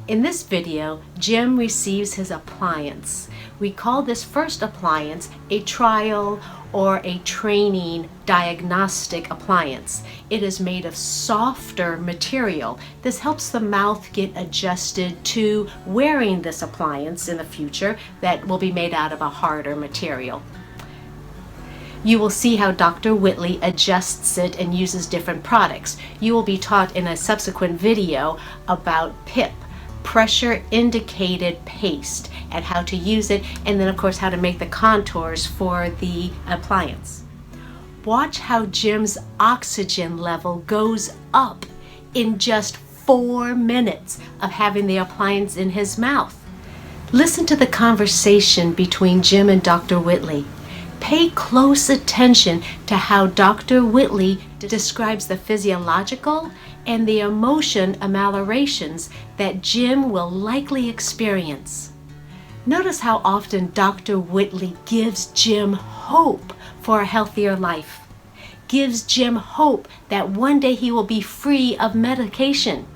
In this video, Jim receives his appliance. We call this first appliance a trial or a training diagnostic appliance. It is made of softer material. This helps the mouth get adjusted to wearing this appliance in the future that will be made out of a harder material. You will see how Dr. Whitley adjusts it and uses different products. You will be taught in a subsequent video about PIP, pressure indicated paste, and how to use it, and then of course how to make the contours for the appliance. Watch how Jim's oxygen level goes up in just 4 minutes of having the appliance in his mouth. Listen to the conversation between Jim and Dr. Whitley. Pay close attention to how Dr. Whitley describes the physiological and the emotion ameliorations that Jim will likely experience. Notice how often Dr. Whitley gives Jim hope for a healthier life, gives Jim hope that one day he will be free of medication.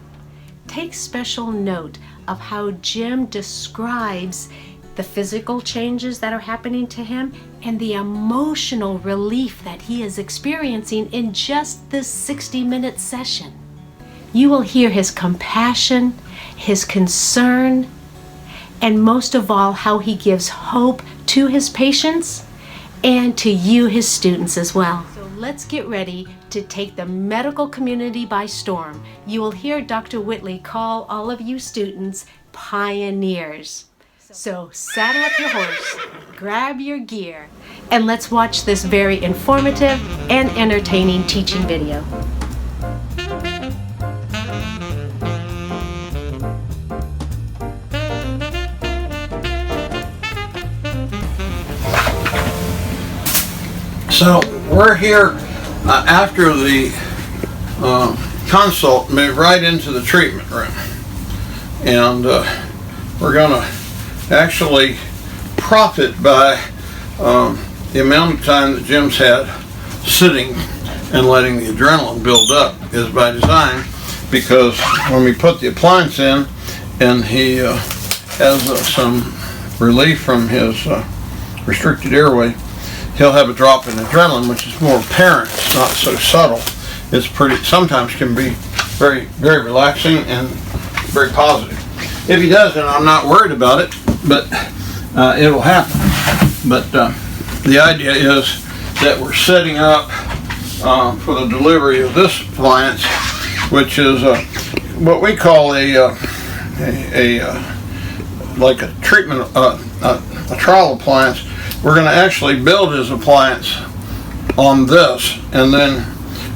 Take special note of how Jim describes the physical changes that are happening to him and the emotional relief that he is experiencing in just this 60-minute session. You will hear his compassion, his concern, and most of all, how he gives hope to his patients and to you, his students, as well. So let's get ready to take the medical community by storm. You will hear Dr. Whitley call all of you students pioneers. So saddle up your horse, grab your gear, and let's watch this very informative and entertaining teaching video. So we're here after the consult, move right into the treatment room, and we're going to actually profit by the amount of time that Jim's had sitting and letting the adrenaline build up is by design, because when we put the appliance in and he has some relief from his restricted airway, he'll have a drop in adrenaline, which is more apparent. It's not so subtle. It's sometimes can be very, very relaxing and very positive. If he doesn't, I'm not worried about it, but it'll happen. But the idea is that we're setting up for the delivery of this appliance, which is what we call like a treatment, a trial appliance. We're going to actually build his appliance on this, and then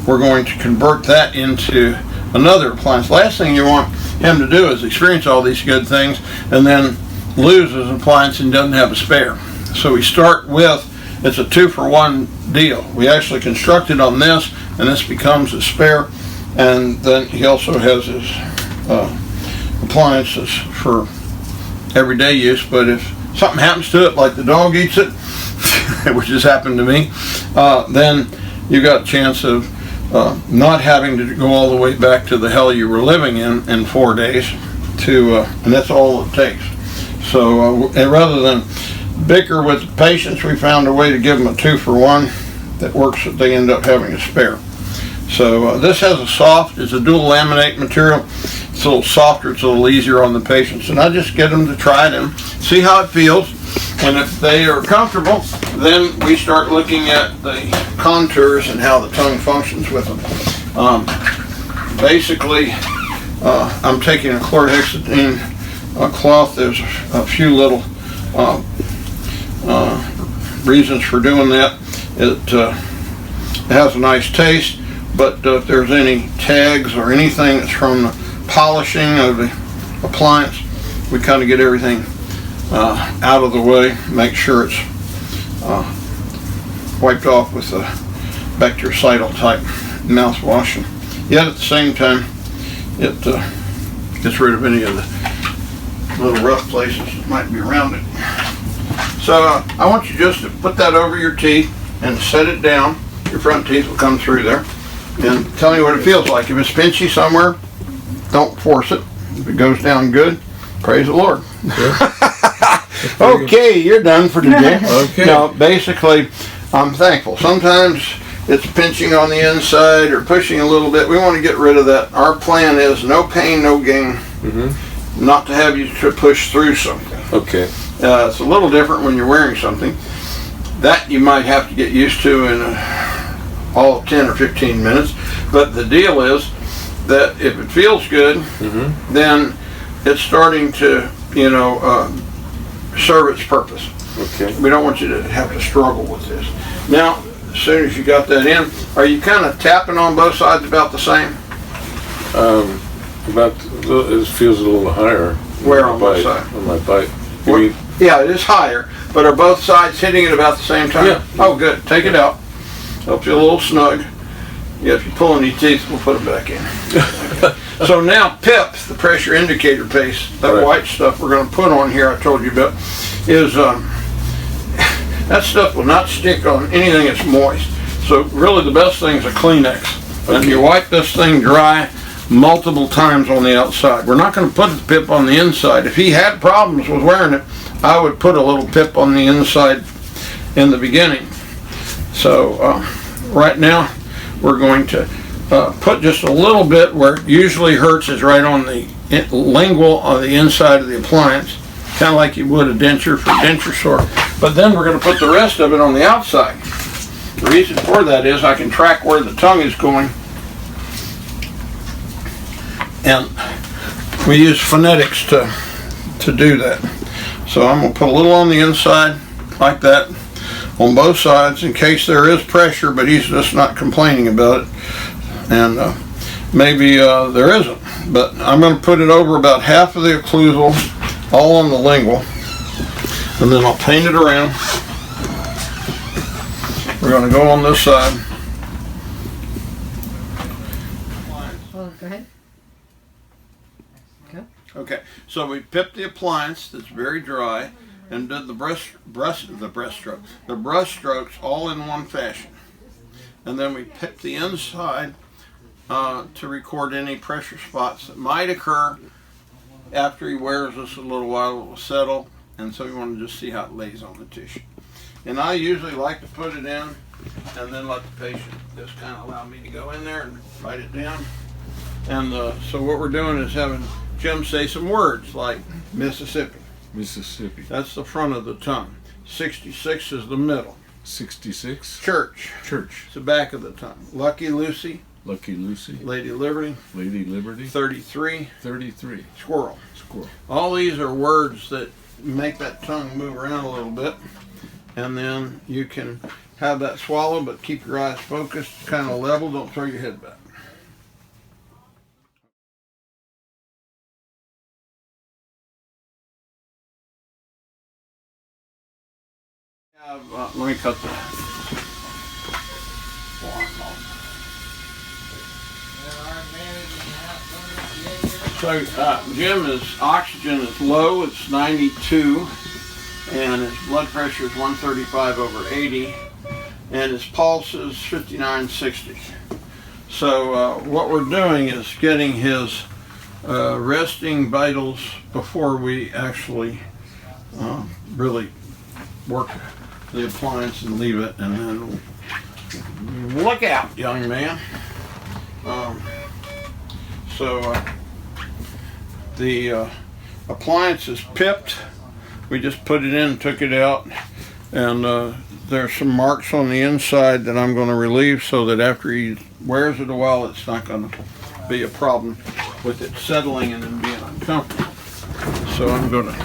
we're going to convert that into another appliance. Last thing you want him to do is experience all these good things and then lose his appliance and doesn't have a spare. So we start with, it's a 2-for-1 deal. We actually construct it on this, and this becomes a spare, and then he also has his appliances for everyday use. But if something happens to it, like the dog eats it, which has happened to me, then you got a chance of not having to go all the way back to the hell you were living in 4 days and that's all it takes. So and rather than bicker with the patients, we found a way to give them a 2-for-1 that works, that they end up having a spare. So this has it's a dual laminate material. It's a little softer, it's a little easier on the patients, and I just get them to try it and see how it feels. And if they are comfortable, then we start looking at the contours and how the tongue functions with them. Basically, I'm taking a chlorhexidine cloth. There's a few little reasons for doing that. It has a nice taste, but if there's any tags or anything that's from the polishing of the appliance, we kind of get everything out of the way, make sure it's wiped off with a bactericidal type mouthwash, and yet at the same time it gets rid of any of the little rough places that might be around it. So I want you just to put that over your teeth and set it down. Your front teeth will come through there, and tell me what it feels like. If it's pinchy somewhere, don't force it. If it goes down good, Praise the Lord. Yeah. Okay, you're done for today. Okay. Now, basically, I'm thankful. Sometimes it's pinching on the inside or pushing a little bit. We want to get rid of that. Our plan is no pain, no gain. Not to have you to push through something. Okay. It's a little different when you're wearing something. That you might have to get used to in all 10 or 15 minutes. But the deal is that if it feels good, then it's starting to, serve its purpose. Okay. We don't want you to have to struggle with this. Now, as soon as you got that in, are you kind of tapping on both sides about the same? It feels a little higher. Where on both sides? On my bite. Yeah, it is higher, but are both sides hitting it about the same time? Yeah. Oh, good. Take it out. Helps you a little snug. Yeah, if you pull any teeth, we'll put them back in. So now PIP, the pressure indicator paste, that Right. white stuff we're going to put on here I told you about, is that stuff will not stick on anything that's moist. So really the best thing is a Kleenex. And you wipe this thing dry multiple times on the outside. We're not going to put the PIP on the inside. If he had problems with wearing it, I would put a little PIP on the inside in the beginning. So right now we're going to put just a little bit where it usually hurts is right on the lingual on the inside of the appliance, kind of like you would a denture for denture sore. But then we're going to put the rest of it on the outside. The reason for that is I can track where the tongue is going, and we use phonetics to do that. So I'm going to put a little on the inside like that on both sides in case there is pressure, but he's just not complaining about it. And maybe there isn't, but I'm going to put it over about half of the occlusal, all on the lingual, and then I'll paint it around. We're going to go on this side. Oh, go ahead. Okay, so we pipped the appliance that's very dry and did the brush strokes all in one fashion. And then we pipped the inside to record any pressure spots that might occur after he wears this a little while. It will settle, and so we want to just see how it lays on the tissue. And I usually like to put it in and then let the patient just kind of allow me to go in there and write it down. And so what we're doing is having Jim say some words like Mississippi. Mississippi. That's the front of the tongue. 66 is the middle. 66. Church. Church. It's the back of the tongue. Lucky Lucy. Lucky Lucy. Lady Liberty. Lady Liberty. 33. 33. Squirrel. Squirrel. All these are words that make that tongue move around a little bit. And then you can have that swallow, but keep your eyes focused, kind of level. Don't throw your head back. Let me cut the form off. So Jim's oxygen is low, it's 92, and his blood pressure is 135 over 80, and his pulse is 59/60. So what we're doing is getting his resting vitals before we actually really work the appliance and leave it, and then look out, young man. The appliance is pipped. We just put it in, took it out, and there's some marks on the inside that I'm going to relieve so that after he wears it a while, it's not going to be a problem with it settling and then being uncomfortable. So I'm going to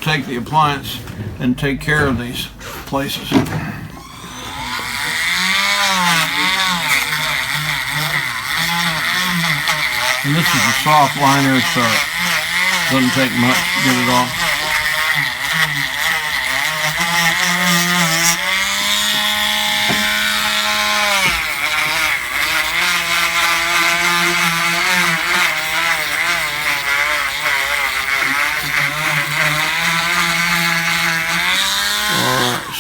take the appliance and take care of these places. And this is a soft liner, so it doesn't take much to get it off.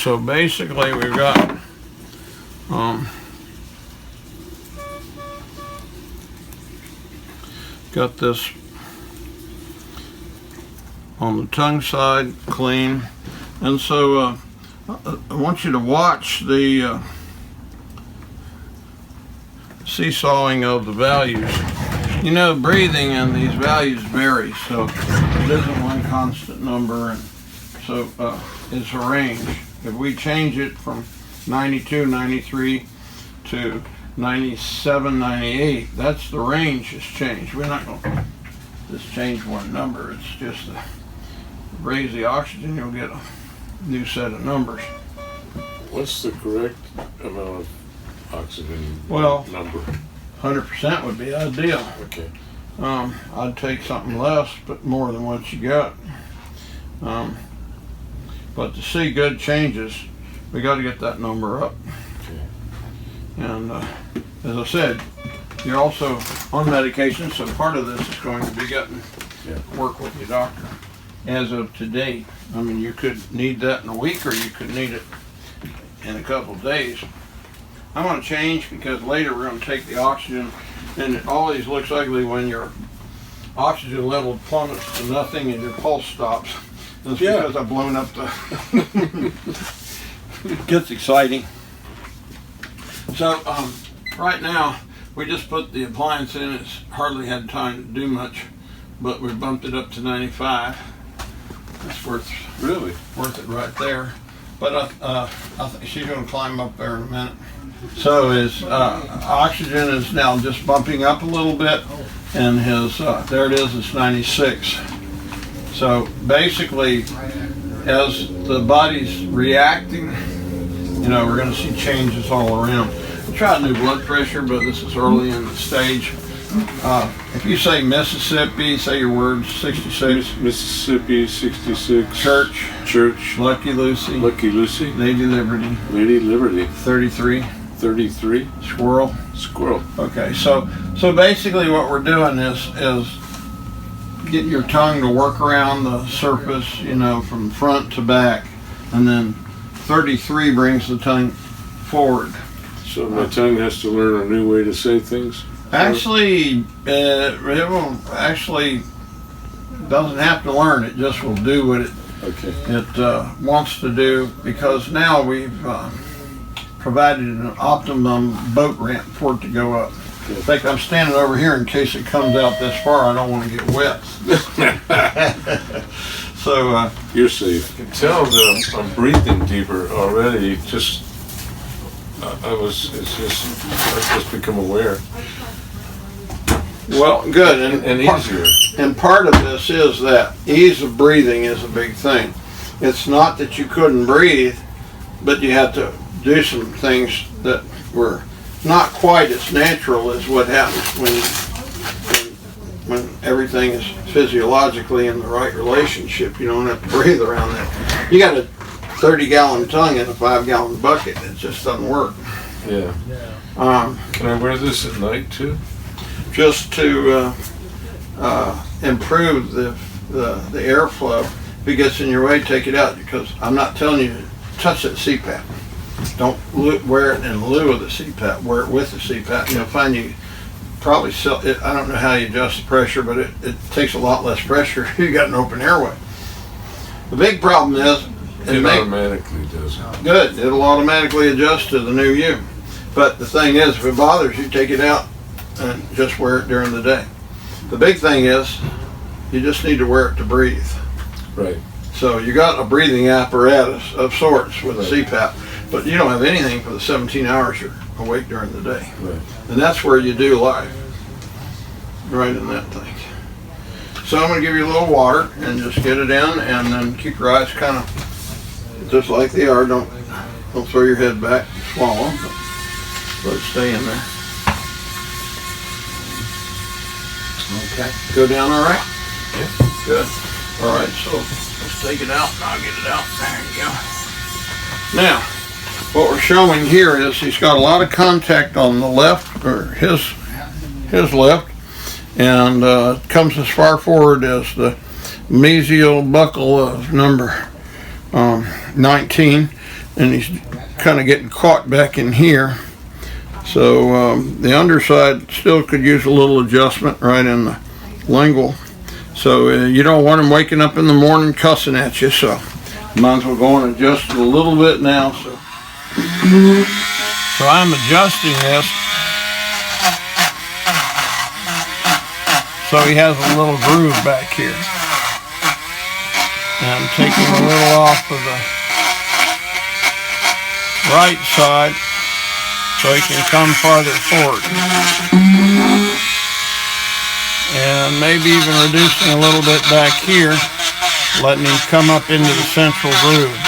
So basically we've got this on the tongue side, clean. And so I want you to watch the seesawing of the values. You know, breathing and these values vary, so it isn't one constant number, and so it's a range. If we change it from 92, 93 to 97, 98, that's the range has changed. We're not going to just change one number. It's just raise the oxygen, you'll get a new set of numbers. What's the correct amount of oxygen number? 100% would be ideal. Okay. I'd take something less, but more than what you got. But to see good changes, we got to get that number up. Okay. And as I said, you're also on medication, so part of this is going to be getting work with your doctor. As of today, I mean, you could need that in a week, or you could need it in a couple of days. I'm going to change because later we're going to take the oxygen, and it always looks ugly when your oxygen level plummets to nothing and your pulse stops. And it's because I've blown up the... It gets exciting. So right now we just put the appliance in. It's hardly had time to do much, but we bumped it up to 95. That's worth it right there. But I think she's going to climb up there in a minute. So his oxygen is now just bumping up a little bit, and his there it is, it's 96. So basically, as the body's reacting, you know, we're going to see changes all around. We tried new blood pressure, but this is early in the stage. If you say Mississippi, say your words, 66. Mississippi, 66. Church. Lucky Lucy. Lady Liberty. 33. 33. Squirrel. Okay, so basically what we're doing is getting your tongue to work around the surface, you know, from front to back, and then 33 brings the tongue forward. So my tongue has to learn a new way to say things? Actually, it will actually doesn't have to learn. It just will do what it wants to do, because now we've provided an optimum boat ramp for it to go up. In fact, I'm standing over here in case it comes out this far. I don't want to get wet. So you're safe. You can tell that I'm breathing deeper already. Just I've just become aware. Well, good, and easier. And part of this is that ease of breathing is a big thing. It's not that you couldn't breathe, but you had to do some things that were not quite as natural as what happens when everything is physiologically in the right relationship. You don't have to breathe around that. You got a 30-gallon tongue in a 5-gallon bucket. It just doesn't work. Yeah. Can I wear this at night too? Just to improve the airflow. If it gets in your way, take it out, because I'm not telling you to touch that CPAP. Don't wear it in lieu of the CPAP. Wear it with the CPAP. You'll find you probably I don't know how you adjust the pressure, but it takes a lot less pressure if you got an open airway. The big problem is it automatically does it. Good. It'll automatically adjust to the new you. But the thing is, if it bothers you, take it out and just wear it during the day. The big thing is, you just need to wear it to breathe. Right. So you got a breathing apparatus of sorts with a CPAP, but you don't have anything for the 17 hours you're awake during the day. Right. And that's where you do life, right in that thing. So I'm going to give you a little water and just get it in, and then keep your eyes kind of just like they are. Don't throw your head back, swallow, but let it stay in there. Okay. Go down all right? Yeah. Good. All right, so let's take it out and I'll get it out. There you go. Now, what we're showing here is he's got a lot of contact on the left, or his left, and comes as far forward as the mesial buckle of number 19, and he's kind of getting caught back in here. So the underside still could use a little adjustment right in the lingual. So you don't want them waking up in the morning cussing at you, so might as well go and adjust it a little bit now. So I'm adjusting this so he has a little groove back here. And I'm taking a little off of the right side so he can come farther forward. And maybe even reducing a little bit back here, letting him come up into the central groove.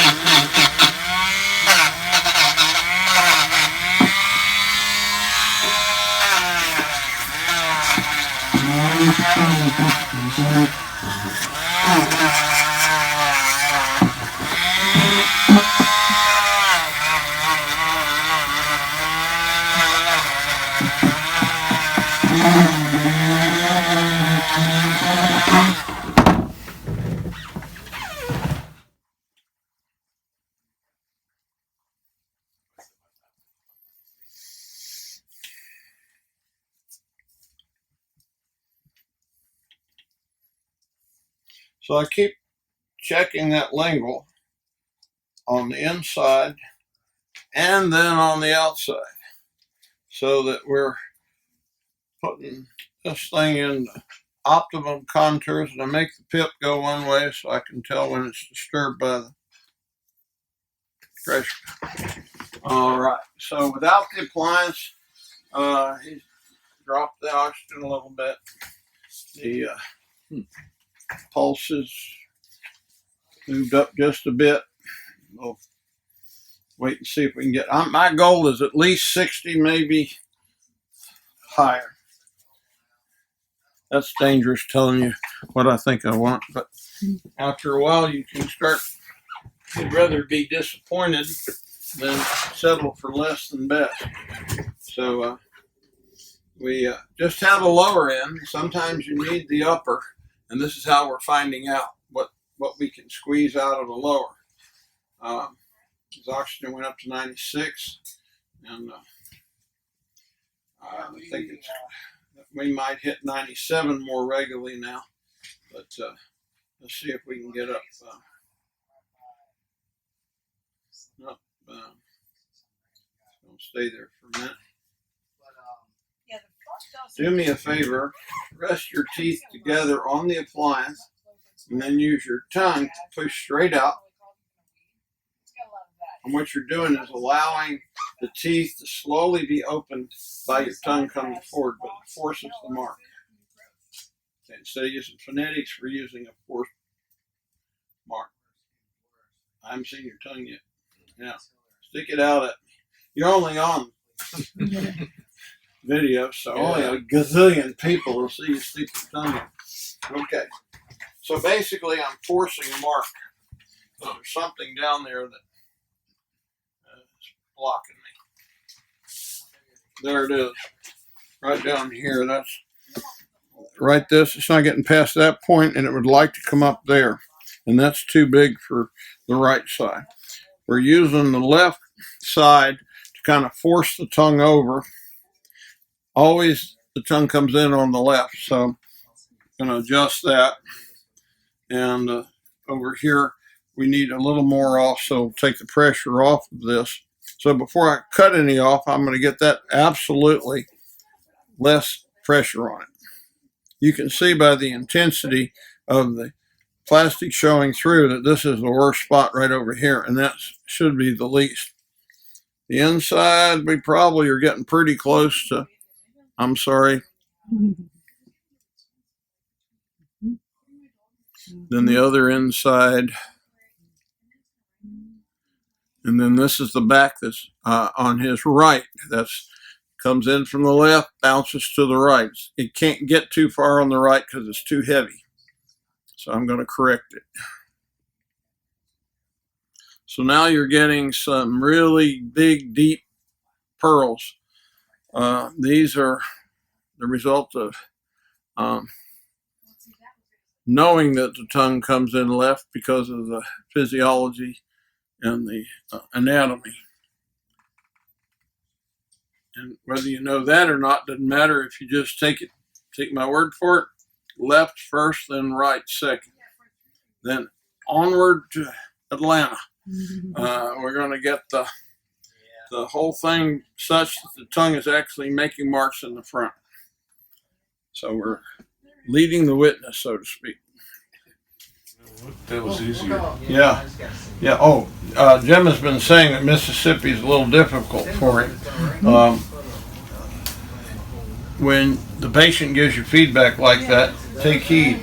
So I keep checking that lingual on the inside and then on the outside so that we're putting this thing in optimum contours, and I make the pip go one way so I can tell when it's disturbed by the pressure. All right, so without the appliance, he's dropped the oxygen a little bit. The pulse is moved up just a bit. We'll wait and see if we can get, my goal is at least 60, maybe higher. That's dangerous telling you what I think I want, but after a while you can start, you'd rather be disappointed than settle for less than best. So we just have a lower end. Sometimes you need the upper, and this is how we're finding out what we can squeeze out of the lower. His oxygen went up to 96, and I think we might hit 97 more regularly now, but let's see if we can get up. I'll stay there for a minute. Do me a favor, rest your teeth together on the appliance, and then use your tongue to push straight out. And what you're doing is allowing the teeth to slowly be opened by your tongue coming forward, but it forces the mark. Okay, instead of using phonetics, we're using a forced mark. I haven't seen your tongue yet. Now, stick it out at me. You're only on video, so only a gazillion people will see you stick your tongue in. Okay, so basically I'm forcing a mark. So there's something down there that is blocking me. There it is, right down here. That's right. It's not getting past that point, and it would like to come up there, and that's too big for the right side. We're using the left side to kind of force the tongue over. Always the tongue comes in on the left, so I'm going to adjust that. And over here, we need a little more off, so take the pressure off of this. So before I cut any off, I'm going to get that absolutely less pressure on it. You can see by the intensity of the plastic showing through that this is the worst spot right over here, and that should be the least. The inside, we probably are getting pretty close to, I'm sorry. Then the other inside. And then this is the back that's on his right. That's comes in from the left, bounces to the right. It can't get too far on the right because it's too heavy. So I'm going to correct it. So now you're getting some really big, deep pearls. These are the result of knowing that the tongue comes in left because of the physiology and the anatomy. And whether you know that or not doesn't matter if you just take my word for it. left first, then right second. Then onward to Atlanta. We're going to get the whole thing such that the tongue is actually making marks in the front. So we're leading the witness, so to speak. That was easier. Yeah. Yeah. Oh, Jim has been saying that Mississippi is a little difficult for him. When the patient gives you feedback like that, take heed.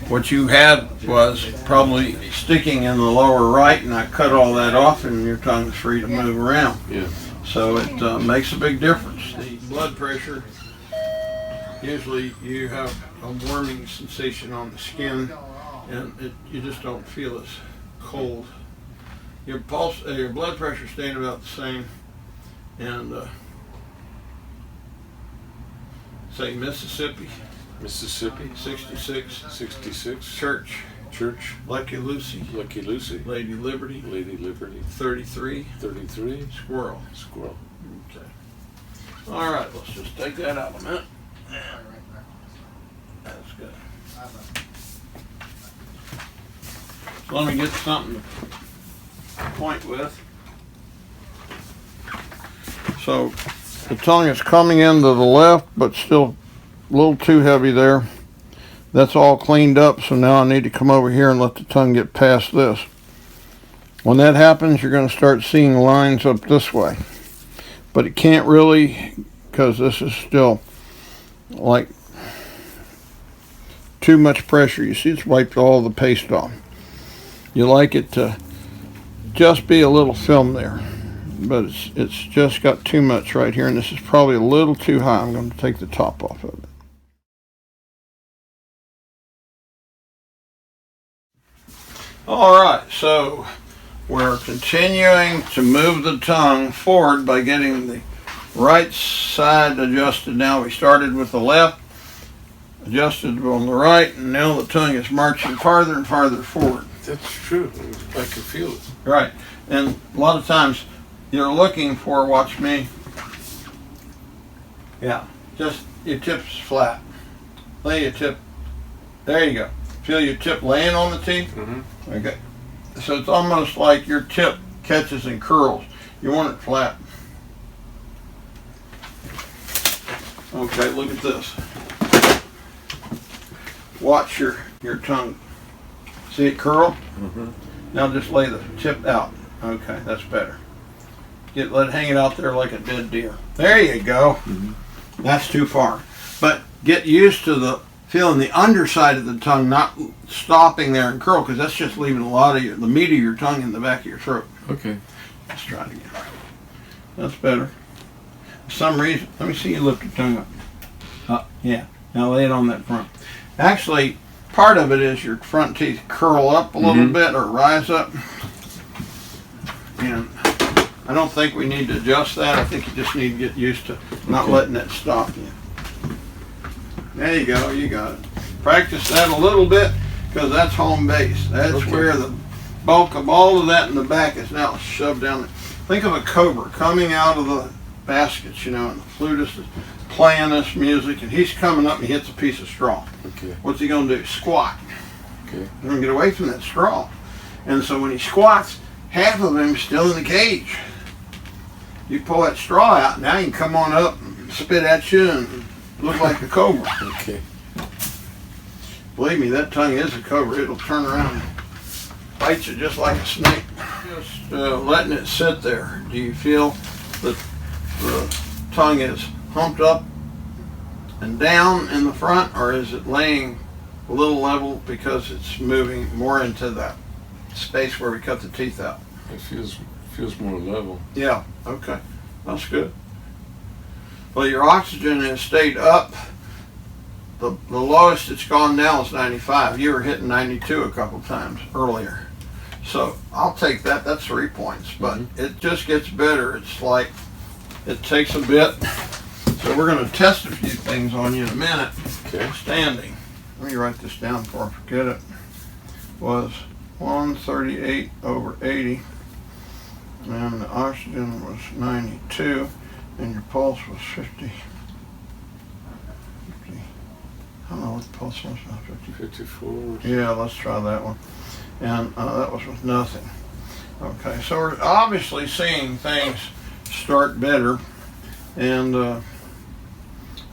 What you had was probably sticking in the lower right, and I cut all that off, and your tongue is free to move around. Yeah. So it makes a big difference. The blood pressure, usually you have a warming sensation on the skin, and you just don't feel as cold. Your pulse, your blood pressure staying about the same, and say Mississippi, Mississippi, 66, 66. Church, Church, Lucky Lucy, Lucky Lucy. Lady Liberty, Lady Liberty, 33, 33. Squirrel. Squirrel. Okay. All right, let's just take that out a minute. That's good. So let me get something to point with. So the tongue is coming into the left, but still a little too heavy there. That's all cleaned up, so now I need to come over here and let the tongue get past this. When that happens, you're going to start seeing lines up this way. But it can't really, because this is still like too much pressure. You see, it's wiped all the paste off. You like it to just be a little film there, but it's just got too much right here, and this is probably a little too high. I'm going to take the top off of it. All right, so we're continuing to move the tongue forward by getting the right side adjusted. Now we started with the left, adjusted on the right, and now the tongue is marching farther and farther forward. That's true. I can feel it. Right, and a lot of times you're looking for, watch me, yeah, just your tip's flat. Lay your tip, there you go. Feel your tip laying on the teeth? Mm-hmm. Okay. So it's almost like your tip catches and curls. You want it flat. Okay, look at this. Watch your tongue. See it curl? Mm-hmm. Now just lay the tip out. Okay, that's better. Let it hang it out there like a dead deer. There you go. Mm-hmm. That's too far. But get used to feeling the underside of the tongue, not stopping there and curl, because that's just leaving a lot of the meat of your tongue in the back of your throat. Okay. Let's try it again. That's better. For some reason, let me see you lift your tongue up. Yeah. Now lay it on that front. Actually, part of it is your front teeth curl up a little bit or rise up. And I don't think we need to adjust that. I think you just need to get used to not letting it stop you. There you go, you got it. Practice that a little bit, because that's home base. That's where the bulk of all of that in the back is now shoved down there. Think of a cobra coming out of the baskets, and the flutist is playing this music, and he's coming up and he hits a piece of straw. Okay. What's he going to do? Squat. Okay. He's going to get away from that straw. And so when he squats, half of him is still in the cage. You pull that straw out, now he can come on up and spit at you and look like a cobra. Okay. Believe me, that tongue is a cobra. It'll turn around and bite you just like a snake. Just letting it sit there. Do you feel that the tongue is humped up and down in the front, or is it laying a little level because it's moving more into that space where we cut the teeth out? It feels more level. Yeah, okay. That's good. Well, your oxygen has stayed up. The lowest it's gone down is 95. You were hitting 92 a couple times earlier. So I'll take that. That's 3 points. But it just gets better. It's like it takes a bit. So we're going to test a few things on you in a minute. Okay. Standing. Let me write this down before I forget it. Was 138/80. And the oxygen was 92. And your pulse was 50. don't know what the pulse was. 54. Yeah, let's try that one. And that was with nothing. Okay, so we're obviously seeing things start better, and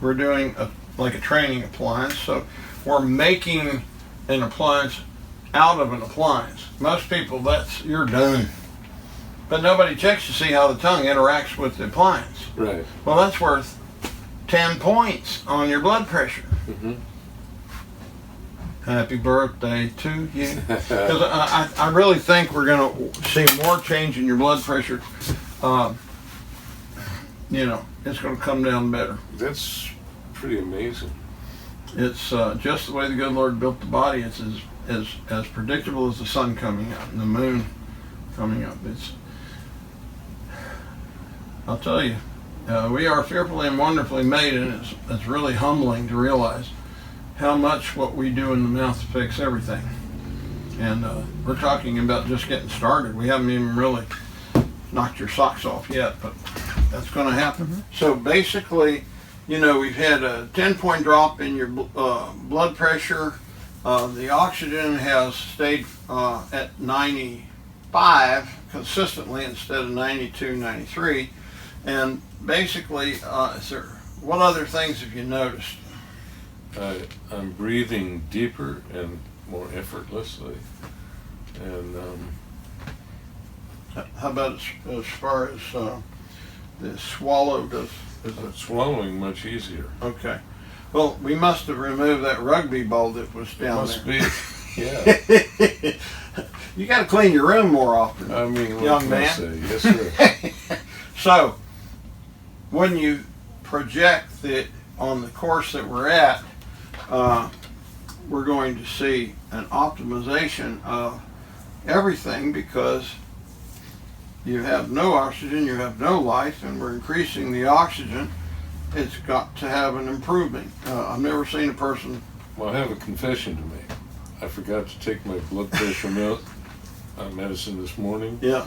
we're doing like a training appliance. So we're making an appliance out of an appliance. Most people, you're done. But nobody checks to see how the tongue interacts with the appliance. Right. Well, that's worth 10 points on your blood pressure. Mm-hmm. Happy birthday to you. Because I really think we're going to see more change in your blood pressure. It's going to come down better. That's pretty amazing. It's just the way the good Lord built the body. It's as predictable as the sun coming out and the moon coming up. I'll tell you, we are fearfully and wonderfully made, and it's really humbling to realize how much what we do in the mouth affects everything. And we're talking about just getting started. We haven't even really knocked your socks off yet, but that's going to happen. Mm-hmm. So basically, we've had a 10-point drop in your blood pressure. The oxygen has stayed at 95 consistently instead of 92, 93. And basically, what other things have you noticed? I'm breathing deeper and more effortlessly. And how about as far as the swallow does? swallowing much easier. Okay. Well, we must have removed that rugby ball that was down Must there. be. Yeah. You got to clean your room more often, I mean, what young can I man. say? Yes, sir. So, when you project it on the course that we're at, we're going to see an optimization of everything, because you have no oxygen, you have no life, and we're increasing the oxygen. It's got to have an improvement. I've never seen a person. Well, I have a confession to make. I forgot to take my blood pressure medicine this morning. Yeah.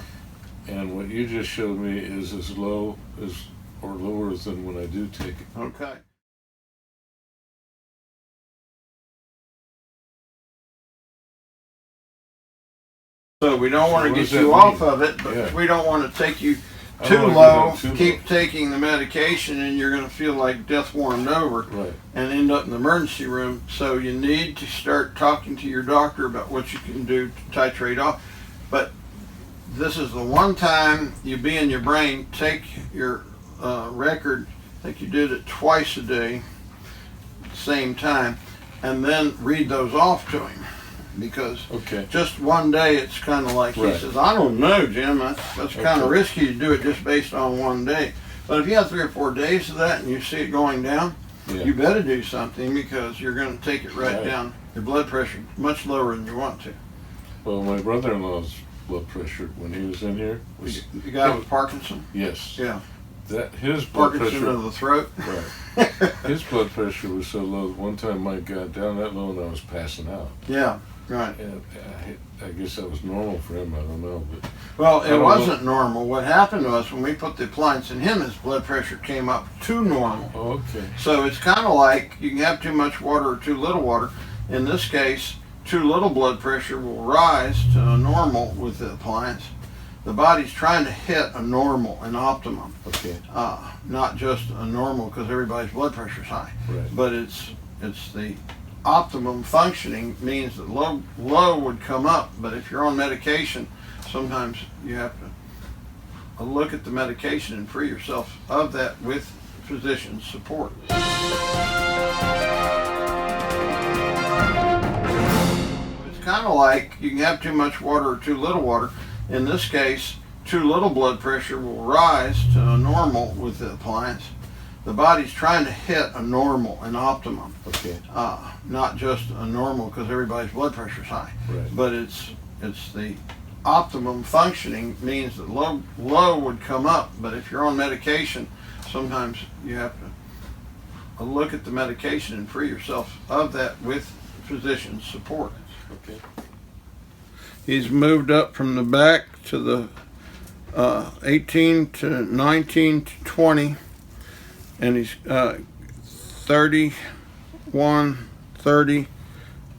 And what you just showed me is as low as or lower than when I do take it. Okay. So we don't want to what get does that you mean? off of it, but Yeah. we don't want to take you I too don't low. want to go too Keep low. taking the medication, and you're going to feel like death warmed over Right. and end up in the emergency room. So you need to start talking to your doctor about what you can do to titrate off. But this is the one time you be in your brain, take your record, I think you did it twice a day, same time, and then read those off to him. Because Okay. just one day, it's kind of like, Right. he says, I don't know, Jim, that's kind of Okay. risky to do it just based on one day. But if you have 3 or 4 days of that and you see it going down, Yeah. you better do something, because you're going to take it right Right. down. Your blood pressure much lower than you want to. Well, my brother-in-law's blood pressure when he was in here was The guy with Parkinson? yes. Yeah. That his blood Parkinson pressure. of the throat? Right. His blood pressure was so low. One time mine got down that low and I was passing out. Yeah, right. And I guess that was normal for him. I don't know, but Well, I it don't wasn't normal. What happened was, when we put the appliance in him, his blood pressure came up to normal. oh, okay. So it's kind of like you can have too much water or too little water. In this case, too little blood pressure will rise to a normal with the appliance. The body's trying to hit a normal, an optimum, Okay. not just a normal, because everybody's blood pressure's high. Right. But it's the optimum functioning means that low would come up. But if you're on medication, sometimes you have to look at the medication and free yourself of that with physician support. It's kind of like you can have too much water or too little water. In this case, too little blood pressure will rise to a normal with the appliance. The body's trying to hit a normal, an optimum, Okay. not just a normal, because everybody's blood pressure's high. Right. But it's the optimum functioning means that low would come up. But if you're on medication, sometimes you have to look at the medication and free yourself of that with physician support. Okay. He's moved up from the back to the 18 to 19 to 20, and he's 31 30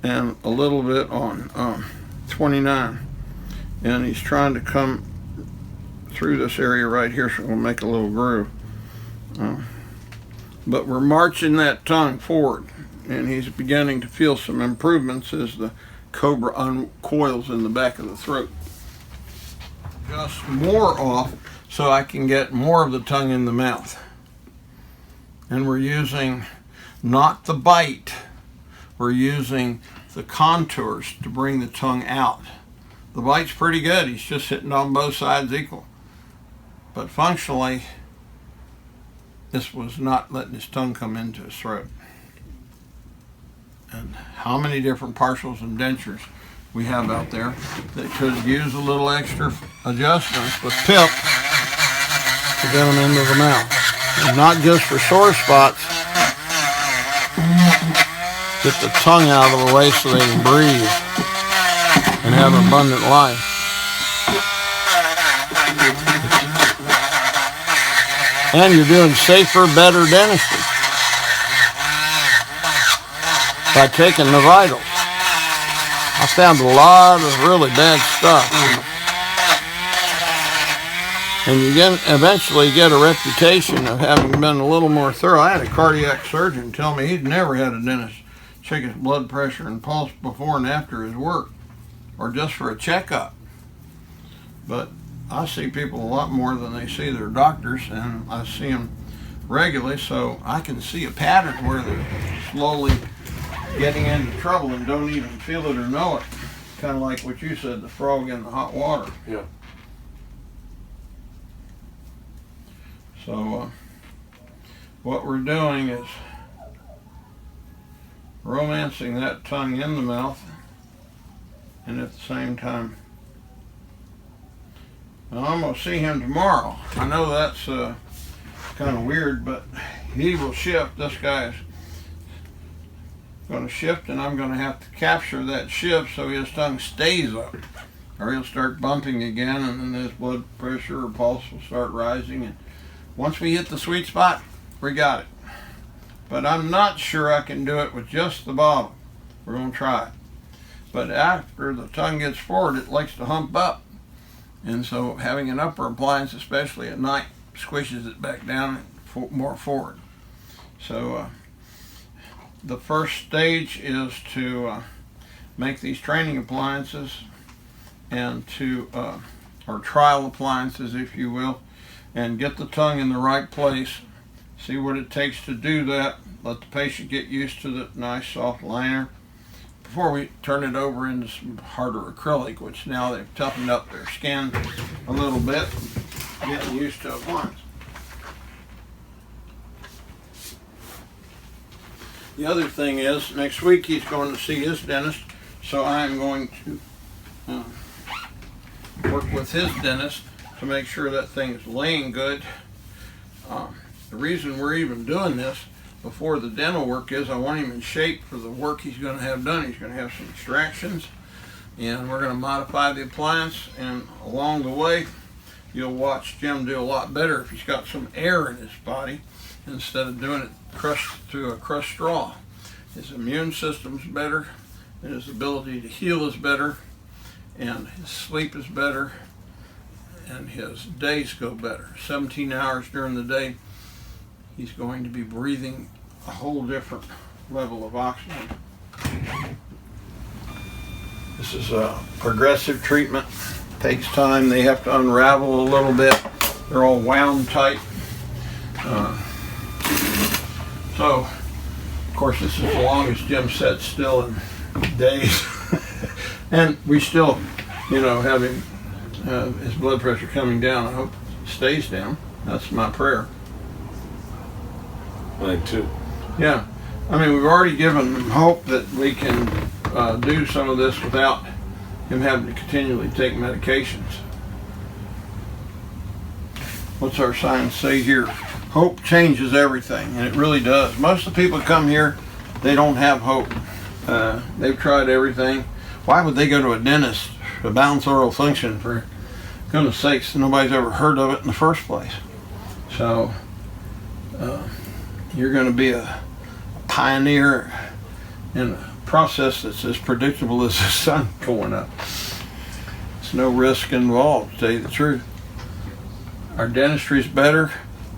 and a little bit on 29. And he's trying to come through this area right here, so we'll make a little groove. But we're marching that tongue forward, and he's beginning to feel some improvements as the cobra uncoils in the back of the throat. Just more off so I can get more of the tongue in the mouth. And we're using not the bite, we're using the contours to bring the tongue out. The bite's pretty good, he's just hitting on both sides equal. But functionally, this was not letting his tongue come into his throat. And how many different partials and dentures we have out there that could use a little extra adjustments with PIP to get them into the mouth. And not just for sore spots, get the tongue out of the way so they can breathe and have an abundant life. And you're doing safer, better dentistry by taking the vitals. I found a lot of really bad stuff. And you eventually get a reputation of having been a little more thorough. I had a cardiac surgeon tell me he'd never had a dentist check his blood pressure and pulse before and after his work, or just for a checkup. But I see people a lot more than they see their doctors, and I see them regularly, so I can see a pattern where they're slowly getting into trouble and don't even feel it or know it. Kind of like what you said, the frog in the hot water. Yeah. So what we're doing is romancing that tongue in the mouth, and at the same time, well, I'm going to see him tomorrow. I know that's kind of weird, but he will shift. This guy's going to shift, and I'm going to have to capture that shift so his tongue stays up, or he'll start bumping again, and then his blood pressure or pulse will start rising. And once we hit the sweet spot, we got it. But I'm not sure I can do it with just the bottom. We're going to try it. But after the tongue gets forward, it likes to hump up. And so having an upper appliance, especially at night, squishes it back down more forward. So the first stage is to make these training appliances and to, or trial appliances, if you will, and get the tongue in the right place. See what it takes to do that. Let the patient get used to the nice soft liner before we turn it over into some harder acrylic, which now they've toughened up their skin a little bit, getting used to it once. The other thing is, next week he's going to see his dentist, so I'm going to work with his dentist to make sure that thing is laying good. The reason we're even doing this before the dental work is I want him in shape for the work he's going to have done. He's going to have some extractions, and we're going to modify the appliance, and along the way you'll watch Jim do a lot better if he's got some air in his body instead of doing it crushed through a crushed straw. His immune system's better, and his ability to heal is better, and his sleep is better, and his days go better. 17 hours during the day, he's going to be breathing a whole different level of oxygen. This is a progressive treatment. Takes time. They have to unravel a little bit. They're all wound tight. So, of course, this is the longest Jim sat still in days. And we still, have him, his blood pressure coming down. I hope it stays down. That's my prayer. Mine too. Yeah. I mean, we've already given him hope that we can do some of this without him having to continually take medications. What's our sign say here? Hope changes everything, and it really does. Most of the people that come here, they don't have hope. They've tried everything. Why would they go to a dentist for balanced oral function? For goodness sakes, nobody's ever heard of it in the first place. So you're going to be a pioneer in a process that's as predictable as the sun going up. There's no risk involved, to tell you the truth. Our dentistry is better.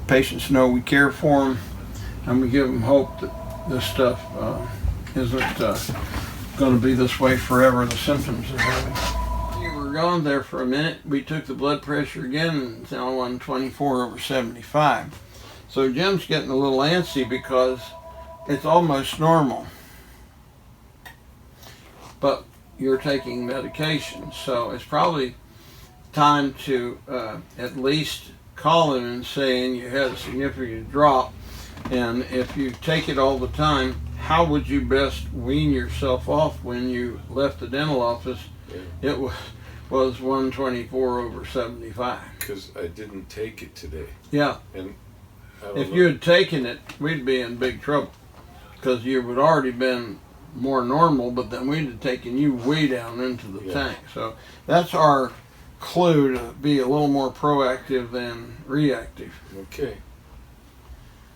Patients know we care for them, and we give them hope that this stuff isn't going to be this way forever, the symptoms they're having. We were gone there for a minute. We took the blood pressure again, and it's now 124/75. So Jim's getting a little antsy because it's almost normal. But you're taking medication, so it's probably time to at least call him and saying you had a significant drop, and if you take it all the time, how would you best wean yourself off? When you left the dental office, it was 124/75. Because I didn't take it today. Yeah. And if you had taken it, we'd be in big trouble, because you would already been more normal, but then we'd have taken you way down into the tank. So that's our clue, to be a little more proactive than reactive. Okay.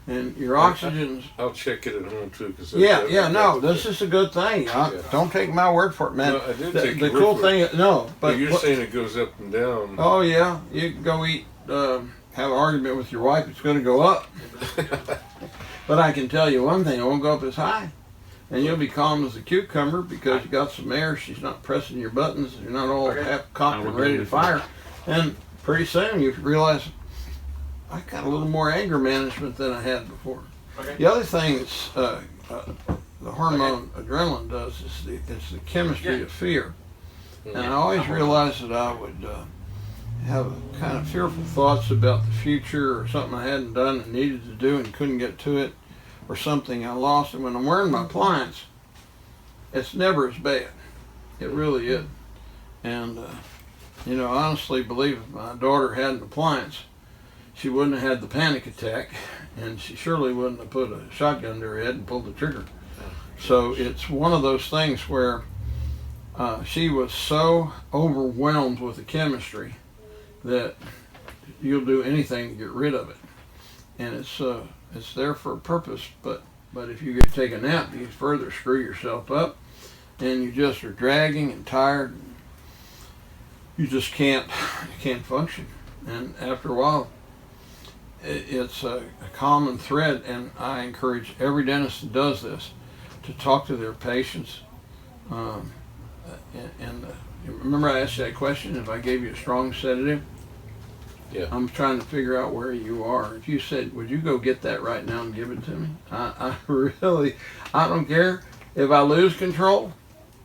And your oxygen's... I'll check it at home too. Cause no, this is a good thing. Don't take my word for it, man. No, I did take your the word cool for thing it. is, no, but you're saying it goes up and down. Oh yeah, you can go eat, have an argument with your wife, it's going to go up. But I can tell you one thing, it won't go up as high. And you'll be calm as a cucumber because you got some air. She's not pressing your buttons. You're not all half cocked and ready to fire. And pretty soon you realize, I got a little more anger management than I had before. Okay. The other thing is the hormone adrenaline does is it's the chemistry of fear. And I always realized that I would have kind of fearful thoughts about the future, or something I hadn't done and needed to do and couldn't get to it, or something I lost. And when I'm wearing my appliance, it's never as bad. It really is. And you know, I honestly believe if my daughter had an appliance, she wouldn't have had the panic attack, and she surely wouldn't have put a shotgun to her head and pulled the trigger. So it's one of those things where she was so overwhelmed with the chemistry that you'll do anything to get rid of it. And it's there for a purpose, but if you take a nap, you further screw yourself up, and you just are dragging and tired. You just can't function. And after a while, it's a common thread, and I encourage every dentist that does this to talk to their patients. Remember I asked you that question, if I gave you a strong sedative? Yeah. I'm trying to figure out where you are. If you said, would you go get that right now and give it to me? I don't care. If I lose control,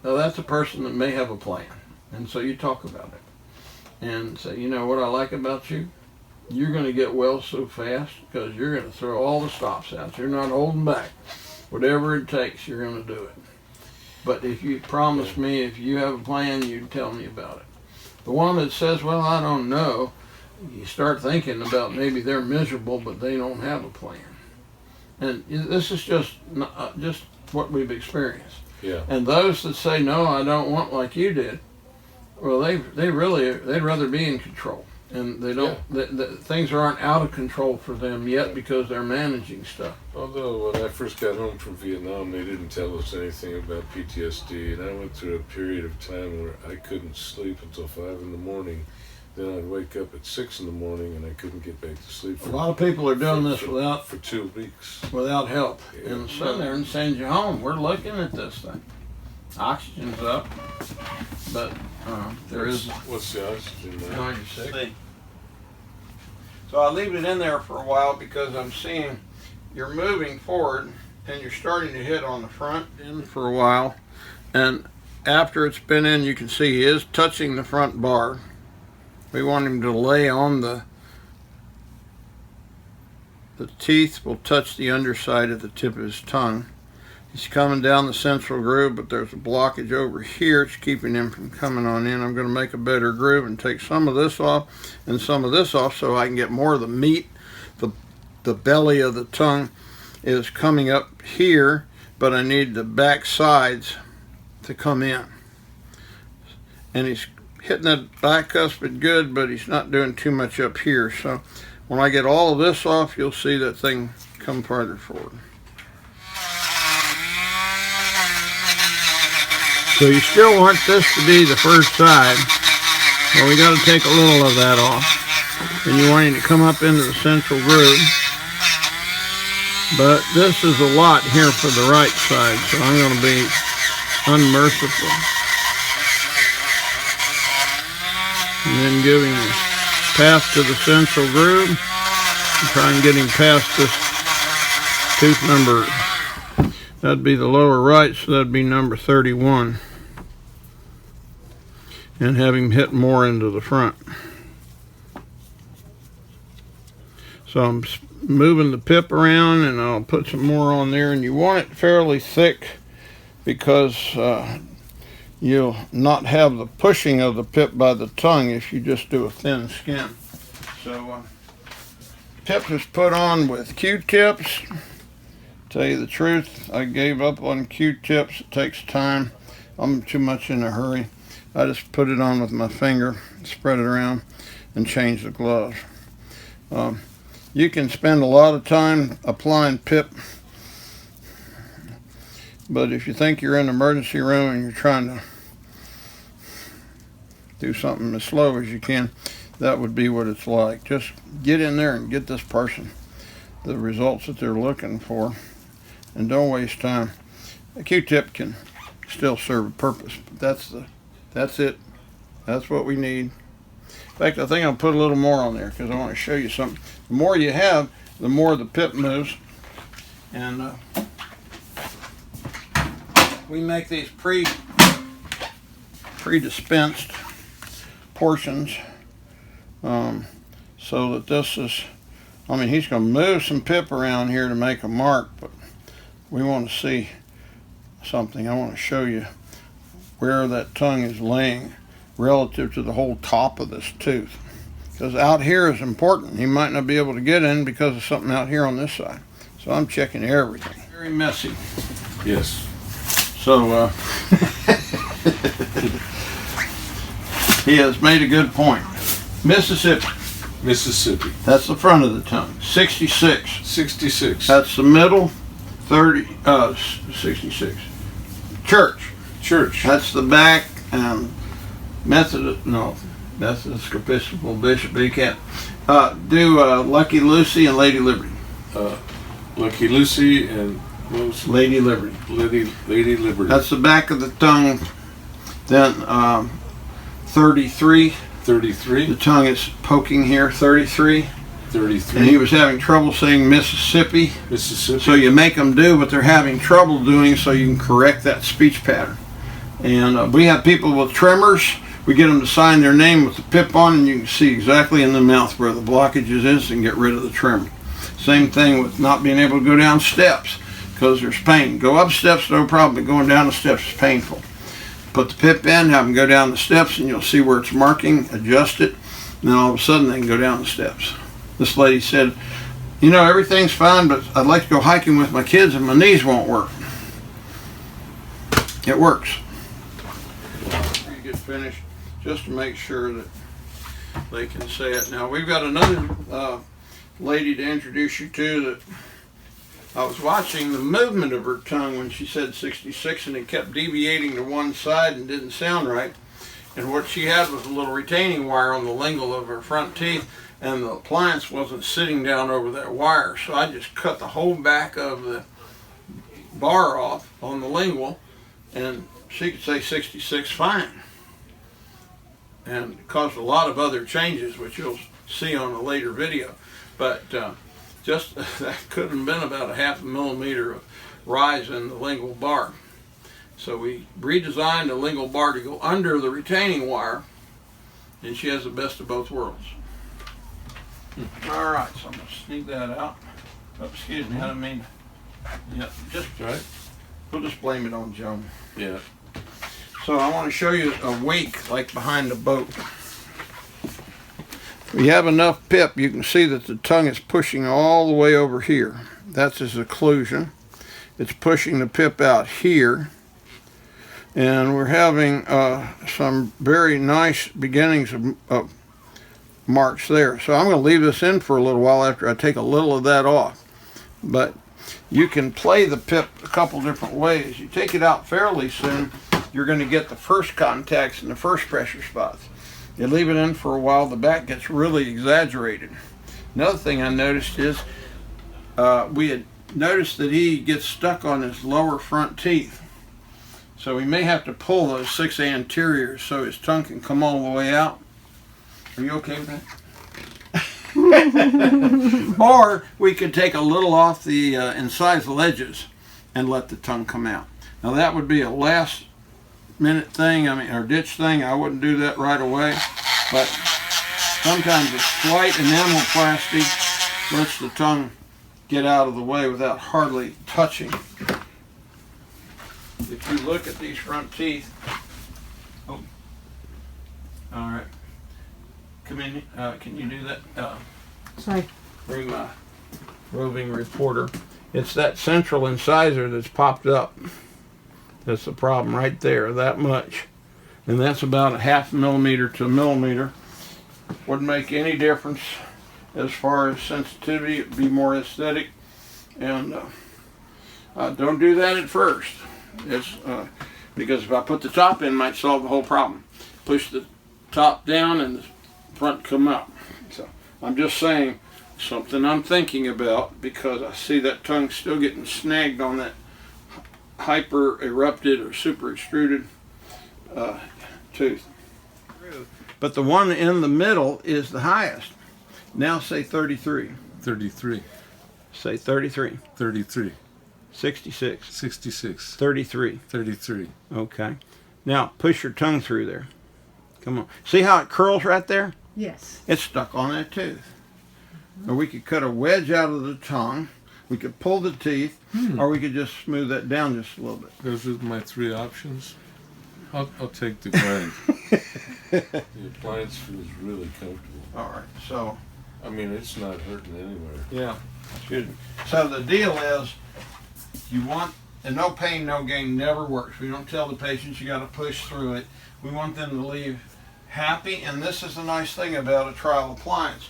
now that's a person that may have a plan. And so you talk about it and say, you know what I like about you? You're going to get well so fast because you're going to throw all the stops out. You're not holding back. Whatever it takes, you're going to do it. But if you promise me, if you have a plan, you tell me about it. The one that says, well, I don't know, you start thinking about maybe they're miserable, but they don't have a plan. And this is just what we've experienced. Yeah. And those that say, no, I don't want like you did, well, they'd rather be in control. And they don't, things aren't out of control for them yet because they're managing stuff. Although when I first got home from Vietnam, they didn't tell us anything about PTSD, and I went through a period of time where I couldn't sleep until 5 in the morning. Then I'd wake up at 6 in the morning and I couldn't get back to sleep. A lot of people are doing this for 2 weeks. Without help. Yeah. And sit there and send you home. We're looking at this thing. Oxygen's up, but What's the oxygen now? 96. So I leave it in there for a while because I'm seeing you're moving forward and you're starting to hit on the front end for a while. And after it's been in, you can see he is touching the front bar. We want him to lay on the teeth will touch the underside of the tip of his tongue. He's coming down the central groove, but there's a blockage over here. It's keeping him from coming on in. I'm going to make a better groove and take some of this off and some of this off so I can get more of the meat. The belly of the tongue is coming up here, but I need the back sides to come in. And he's hitting that bicuspid good, but he's not doing too much up here. So when I get all of this off, you'll see that thing come farther forward. So you still want this to be the first side. Well, we got to take a little of that off. And you want it to come up into the central groove. But this is a lot here for the right side, so I'm going to be unmerciful. And then giving the path to the central groove. And try and get him past this tooth number. That'd be the lower right, so that'd be number 31. And have him hit more into the front. So I'm moving the pip around, and I'll put some more on there. And you want it fairly thick because you'll not have the pushing of the pip by the tongue if you just do a thin skin. So pip is put on with Q-tips. Tell you the truth, I gave up on Q-tips. It takes time. I'm too much in a hurry. I just put it on with my finger, spread it around, and change the gloves. You can spend a lot of time applying pip, but if you think you're in an emergency room and you're trying to do something as slow as you can, that would be what it's like. Just get in there and get this person the results that they're looking for, and don't waste time. A Q-tip can still serve a purpose, but that's it. That's what we need. In fact, I think I'll put a little more on there because I want to show you something. The more you have, the more the pip moves. And we make these pre-dispensed portions so that this is, I mean, he's going to move some pip around here to make a mark, but we want to see something. I want to show you where that tongue is laying relative to the whole top of this tooth, because out here is important. He might not be able to get in because of something out here on this side. So I'm checking everything. Very messy. Yes. So he has made a good point. Mississippi. Mississippi. That's the front of the tongue. 66. 66. That's the middle. 66. Church. That's the back. Methodist Episcopal Bishop, but you can't do Lucky Lucy and Lady Liberty. Lucky Lucy and what was Lady Liberty. Lady Liberty. That's the back of the tongue. Then 33. 33. The tongue is poking here. 33. 33. And he was having trouble saying Mississippi. Mississippi. So you make them do what they're having trouble doing so you can correct that speech pattern. And we have people with tremors. We get them to sign their name with the pip on, and you can see exactly in the mouth where the blockage is and get rid of the tremor. Same thing with not being able to go down steps because there's pain. Go up steps, no problem, but going down the steps is painful. Put the pip in, have them go down the steps, and you'll see where it's marking, adjust it, and then all of a sudden they can go down the steps. This lady said, you know, everything's fine, but I'd like to go hiking with my kids and my knees won't work. It works. You get finished, just to make sure that they can say it. Now we've got another lady to introduce you to that I was watching the movement of her tongue when she said 66, and it kept deviating to one side and didn't sound right. And what she had was a little retaining wire on the lingual of her front teeth, and the appliance wasn't sitting down over that wire. So I just cut the whole back of the bar off on the lingual, and she could say 66 fine. And it caused a lot of other changes, which you'll see on a later video. But just that could have been about a 0.5 millimeter of rise in the lingual bar. So we redesigned the lingual bar to go under the retaining wire, and she has the best of both worlds. All right, so I'm going to sneak that out. Oh, excuse me, I didn't mean. Yeah, just Right. We'll just blame it on Joan. Yeah. So I want to show you a wake like behind the boat. If you have enough pip, you can see that the tongue is pushing all the way over here. That's its occlusion. It's pushing the pip out here. And we're having some very nice beginnings of marks there. So I'm going to leave this in for a little while after I take a little of that off. But you can play the pip a couple different ways. You take it out fairly soon, you're going to get the first contacts in the first pressure spots. You leave it in for a while, the back gets really exaggerated. Another thing I noticed is we had noticed that he gets stuck on his lower front teeth. So we may have to pull those 6 anteriors so his tongue can come all the way out. Are you okay with that? Or we could take a little off the incise ledges and let the tongue come out. Now that would be a last minute thing, or ditch thing. I wouldn't do that right away. But sometimes a slight enamelplasty lets the tongue get out of the way without hardly touching. If you look at these front teeth, oh, all right. Come in. Can you do that? Sorry. Bring my roving reporter. It's that central incisor that's popped up. That's the problem right there, that much. And that's about a 0.5 millimeter to a millimeter. Wouldn't make any difference as far as sensitivity. It'd be more aesthetic. And don't do that at first. It's because if I put the top in, it might solve the whole problem. Push the top down and the front come up. So I'm just saying something I'm thinking about, because I see that tongue still getting snagged on that hyper erupted or super extruded tooth. But the one in the middle is the highest. Now say 33. 33. Say 33. 33. 66. 66. 33. 33. Okay. Now push your tongue through there. Come on. See how it curls right there? Yes. It's stuck on that tooth. Or we could cut a wedge out of the tongue. We could pull the teeth, or we could just smooth that down just a little bit. Those are my 3 options. I'll take the grind. The appliance feels really comfortable. All right. So, I mean, it's not hurting anywhere. yeah. Excuse me. So the deal is, you want, and no pain, no gain never works. We don't tell the patients you got to push through it. We want them to leave happy, and this is the nice thing about a trial appliance.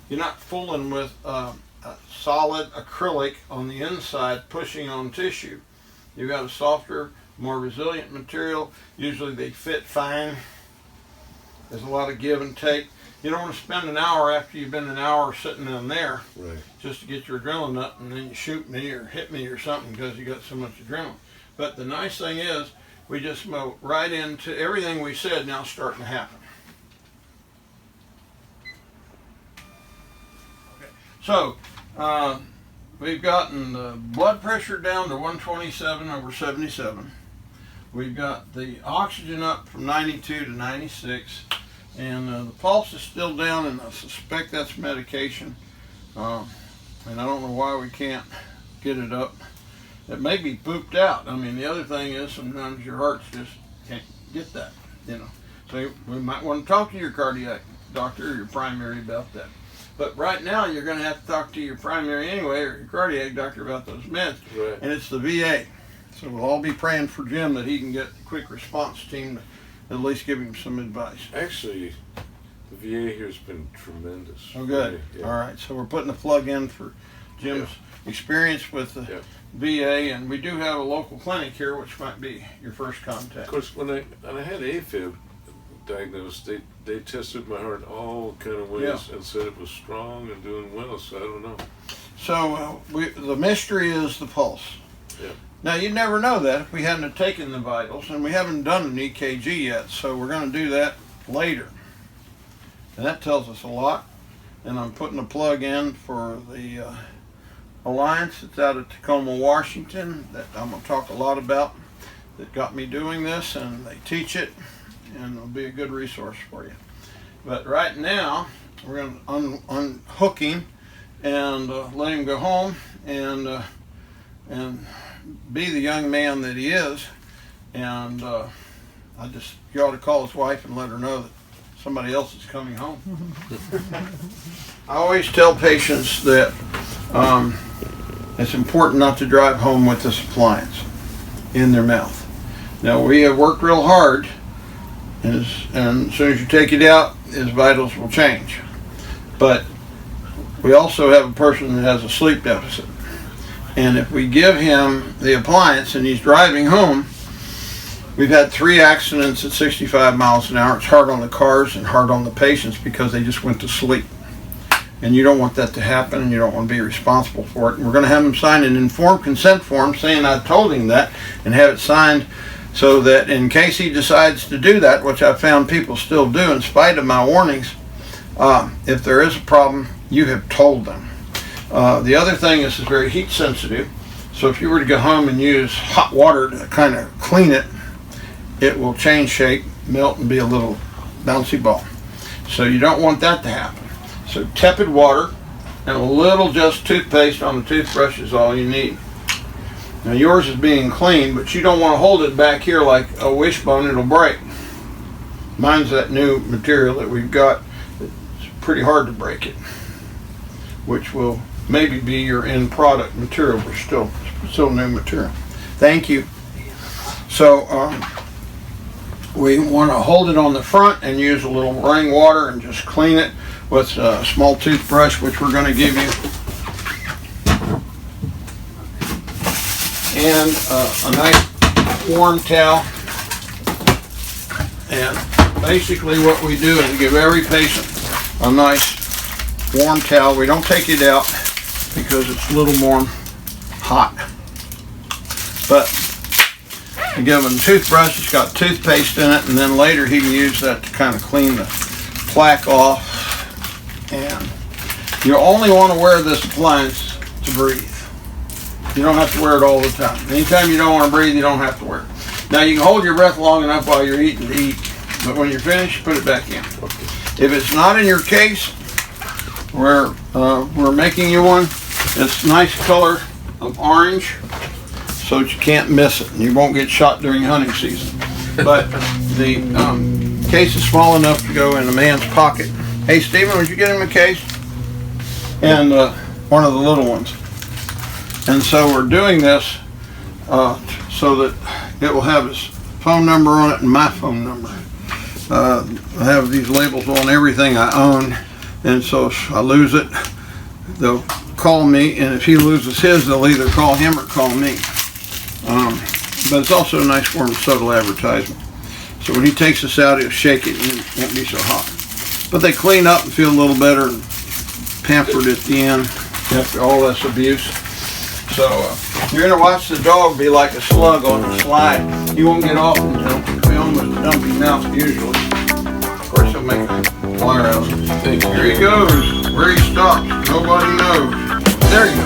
You're not fooling with a solid acrylic on the inside pushing on tissue. You've got a softer, more resilient material. Usually they fit fine. There's a lot of give and take. You don't want to spend an hour after you've been an hour sitting in there, Right. just to get your adrenaline up, and then you shoot me or hit me or something because you got so much adrenaline. But the nice thing is, we just mow right into everything we said now starting to happen. Okay. So, we've gotten the blood pressure down to 127/77. We've got the oxygen up from 92 to 96. And the pulse is still down, and I suspect that's medication. And I don't know why we can't get it up. It may be pooped out. I mean, the other thing is sometimes your hearts just can't get that, you know. So we might want to talk to your cardiac doctor or your primary about that. But right now, you're going to have to talk to your primary anyway, or your cardiac doctor about those meds. Right. And it's the VA. So we'll all be praying for Jim that he can get the quick response team to at least give him some advice. Actually, the VA here has been tremendous. Oh, good. Yeah. All right. So we're putting a plug in for Jim's experience with the Yeah. VA, and we do have a local clinic here, which might be your first contact. Of course, when I had AFib diagnosed, they tested my heart all kind of ways and said it was strong and doing well. So I don't know. So the mystery is the pulse. Yeah. Now, you'd never know that if we hadn't have taken the vitals, and we haven't done an EKG yet, so we're going to do that later. And that tells us a lot. And I'm putting a plug in for the Alliance that's out of Tacoma, Washington, that I'm going to talk a lot about, that got me doing this, and they teach it, and it'll be a good resource for you. But right now, we're going to unhook him and let him go home and be the young man that he is. And you ought to call his wife and let her know that somebody else is coming home. I always tell patients that it's important not to drive home with this appliance in their mouth. Now, we have worked real hard, and as soon as you take it out, his vitals will change. But we also have a person that has a sleep deficit. And if we give him the appliance and he's driving home, We've had 3 accidents at 65 miles an hour. It's hard on the cars and hard on the patients because they just went to sleep. And you don't want that to happen, and you don't want to be responsible for it. And we're going to have him sign an informed consent form saying I told him that, and have it signed so that in case he decides to do that, which I've found people still do in spite of my warnings, if there is a problem, you have told them. The other thing is it's very heat sensitive, so if you were to go home and use hot water to kind of clean it, it will change shape, melt, and be a little bouncy ball. So you don't want that to happen. So tepid water and a little just toothpaste on the toothbrush is all you need. Now yours is being cleaned, but you don't want to hold it back here like a wishbone, it'll break. Mine's that new material that we've got. It's pretty hard to break it, which will maybe be your end product material, but still new material. Thank you. So we want to hold it on the front and use a little running water and just clean it with a small toothbrush, which we're going to give you, and a nice warm towel. And basically what we do is give every patient a nice warm towel. We don't take it out because it's a little more hot. But we give him a toothbrush, it's got toothpaste in it, and then later he can use that to kind of clean the plaque off. And you only want to wear this appliance to breathe. You don't have to wear it all the time. Anytime you don't want to breathe, you don't have to wear it. Now you can hold your breath long enough while you're eating to eat, but when you're finished, put it back in. If it's not in your case, we're making you one. It's nice color of orange, so that you can't miss it and you won't get shot during hunting season. But the case is small enough to go in a man's pocket. Hey Stephen, would you get him a case? And one of the little ones. And so we're doing this so that it will have his phone number on it and my phone number. I have these labels on everything I own, and so if I lose it, they'll call me, and if he loses his, they'll either call him or call me. But it's also a nice warm, subtle advertisement. So when he takes this out, he'll shake it and it won't be so hot. But they clean up and feel a little better and pampered at the end after all this abuse. So you're going to watch the dog be like a slug on a slide. He won't get off until we almost dump him out usually. Of course, he'll make a flyer out of it. Here he goes. Where he stops, nobody knows. There you go.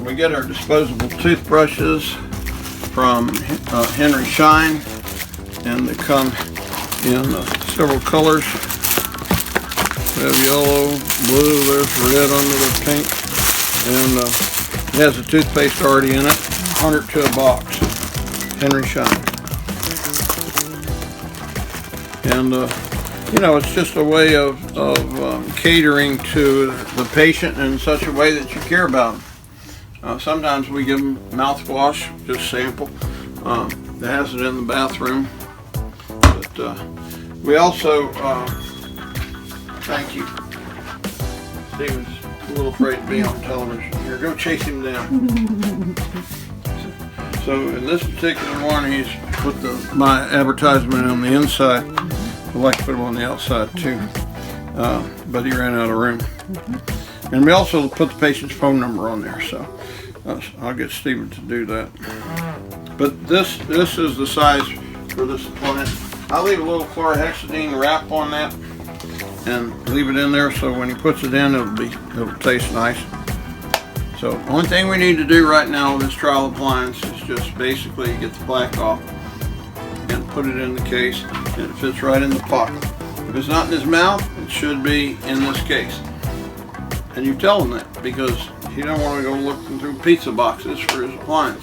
We get our disposable toothbrushes from Henry Schein, and they come in several colors. We have yellow, blue, there's red under the pink, and it has a toothpaste already in it, 100 to a box, Henry Schein. And you know, it's just a way of catering to the patient in such a way that you care about them. Sometimes we give them mouthwash, just sample. That has it in the bathroom. But we also, thank you. Stephen's a little afraid to be on television. Here, go chase him down. So in this particular one, he's put my advertisement on the inside. I'd like to put them on the outside too. But he ran out of room. And we also put the patient's phone number on there, so I'll get Stephen to do that. But this is the size for this appliance. I'll leave a little chlorhexidine wrap on that and leave it in there so when he puts it in, it'll taste nice. So only thing we need to do right now with this trial appliance is just basically get the plaque off and put it in the case, and it fits right in the pocket. If it's not in his mouth, it should be in this case. And you tell him that because he don't want to go looking through pizza boxes for his appliance.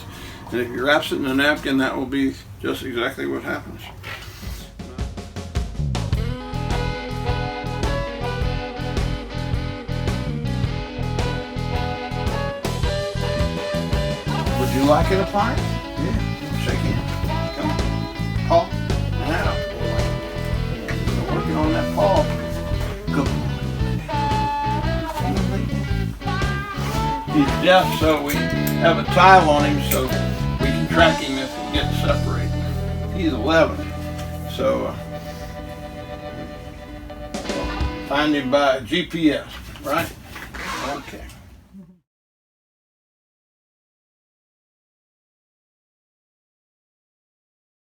And if he wraps it in a napkin, that will be just exactly what happens. like it, appliance? Yeah. Shake hands. Come on. Paw. Now, boy. Yeah, we're working on that paw. Good boy. He's deaf, so we have a tile on him so we can track him if he gets separated. He's 11, so find him by GPS, right?